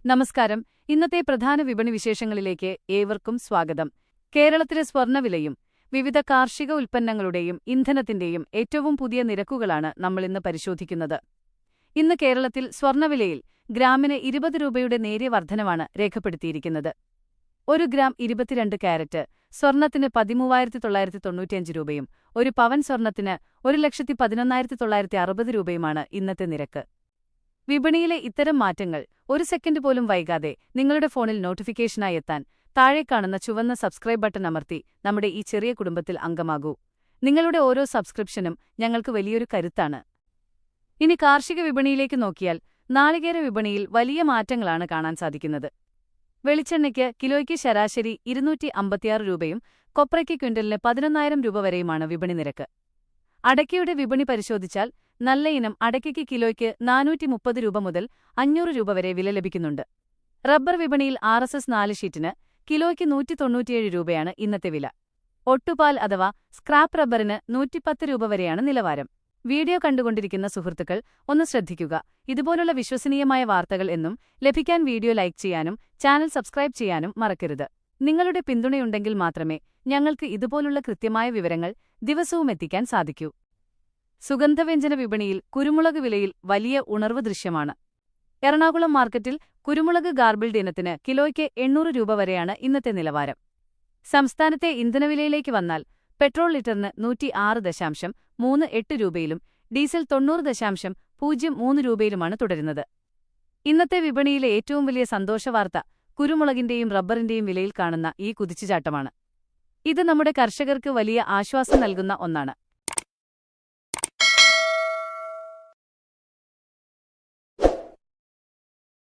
നമസ്കാരം. ഇന്നത്തെ പ്രധാന വിപണി വിശേഷങ്ങളിലേക്ക് ഏവർക്കും സ്വാഗതം. കേരളത്തിലെ സ്വർണ്ണവിലയും വിവിധ കാർഷിക ഉൽപ്പന്നങ്ങളുടെയും ഇന്ധനത്തിന്റെയും ഏറ്റവും പുതിയ നിരക്കുകളാണ് നമ്മളിന്ന് പരിശോധിക്കുന്നത്. ഇന്ന് കേരളത്തിൽ സ്വർണ്ണവിലയിൽ ഗ്രാമിന് 20 രൂപയുടെ നേരിയ വർധനവാണ് രേഖപ്പെടുത്തിയിരിക്കുന്നത്. 1 ഗ്രാം 22 കാരറ്റ് സ്വർണ്ണത്തിന് 13,995 രൂപയും 1 പവൻ സ്വർണ്ണത്തിന് 1,11,960 രൂപയുമാണ് ഇന്നത്തെ നിരക്ക്. വിപണിയിലെ ഇത്തരം മാറ്റങ്ങൾ ഒരു സെക്കൻഡ് പോലും വൈകാതെ നിങ്ങളുടെ ഫോണിൽ നോട്ടിഫിക്കേഷനായി എത്താൻ താഴെ കാണുന്ന ചുവന്ന സബ്സ്ക്രൈബ് ബട്ടൺ അമർത്തി നമ്മുടെ ഈ ചെറിയ കുടുംബത്തിൽ അംഗമാകൂ. നിങ്ങളുടെ ഓരോ സബ്സ്ക്രിപ്ഷനും ഞങ്ങൾക്ക് വലിയൊരു കരുത്താണ്. ഇനി കാർഷിക വിപണിയിലേക്ക് നോക്കിയാൽ നാളികേര വിപണിയിൽ വലിയ മാറ്റങ്ങളാണ് കാണാൻ സാധിക്കുന്നത്. വെളിച്ചെണ്ണയ്ക്ക് കിലോയ്ക്ക് ശരാശരി 256 രൂപയും കൊപ്രയ്ക്ക് ക്വിന്റലിന് 11,000 രൂപ വരെയുമാണ് വിപണി നിരക്ക്. അടയ്ക്കയുടെ വിപണി പരിശോധിച്ചാൽ നല്ല ഇനം അടയ്ക്കയ്ക്ക് കിലോയ്ക്ക് 430 രൂപ മുതൽ 500 രൂപ വരെ വില ലഭിക്കുന്നുണ്ട്. റബ്ബർ വിപണിയിൽ RSS 4 ഷീറ്റിന് കിലോയ്ക്ക് 197 രൂപയാണ് ഇന്നത്തെ വില. ഒട്ടുപാൽ അഥവാ സ്ക്രാപ്പ് റബ്ബറിന് 110 രൂപ വരെയാണ് നിലവാരം. വീഡിയോ കണ്ടുകൊണ്ടിരിക്കുന്ന സുഹൃത്തുക്കൾ ഒന്ന് ശ്രദ്ധിക്കുക. ഇതുപോലുള്ള വിശ്വസനീയമായ വാർത്തകൾ എന്നും ലഭിക്കാൻ വീഡിയോ ലൈക്ക് ചെയ്യാനും ചാനൽ സബ്സ്ക്രൈബ് ചെയ്യാനും മറക്കരുത്. നിങ്ങളുടെ പിന്തുണയുണ്ടെങ്കിൽ മാത്രമേ ഞങ്ങൾക്ക് ഇതുപോലുള്ള കൃത്യമായ വിവരങ്ങൾ ദിവസവും എത്തിക്കാൻ സാധിക്കൂ. സുഗന്ധവ്യഞ്ജന വിപണിയിൽ കുരുമുളക് വിലയിൽ വലിയ ഉണർവ് ദൃശ്യമാണ്. എറണാകുളം മാർക്കറ്റിൽ കുരുമുളക് ഗാർബിൾഡ് ഇനത്തിന് കിലോയ്ക്ക് 800 രൂപ വരെയാണ് ഇന്നത്തെ നിലവാരം. സംസ്ഥാനത്തെ ഇന്ധനവിലയിലേക്ക് വന്നാൽ പെട്രോൾ ലിറ്ററിന് 106.38 രൂപയിലും ഡീസൽ 90.03 രൂപയിലുമാണ് തുടരുന്നത്. ഇന്നത്തെ വിപണിയിലെ ഏറ്റവും വലിയ സന്തോഷവാർത്ത കുരുമുളകിന്റെയും റബ്ബറിന്റെയും വിലയിൽ കാണുന്ന ഈ കുതിച്ചുചാട്ടമാണ്. ഇത് നമ്മുടെ കർഷകർക്ക് വലിയ ആശ്വാസം നൽകുന്ന ഒന്നാണ്.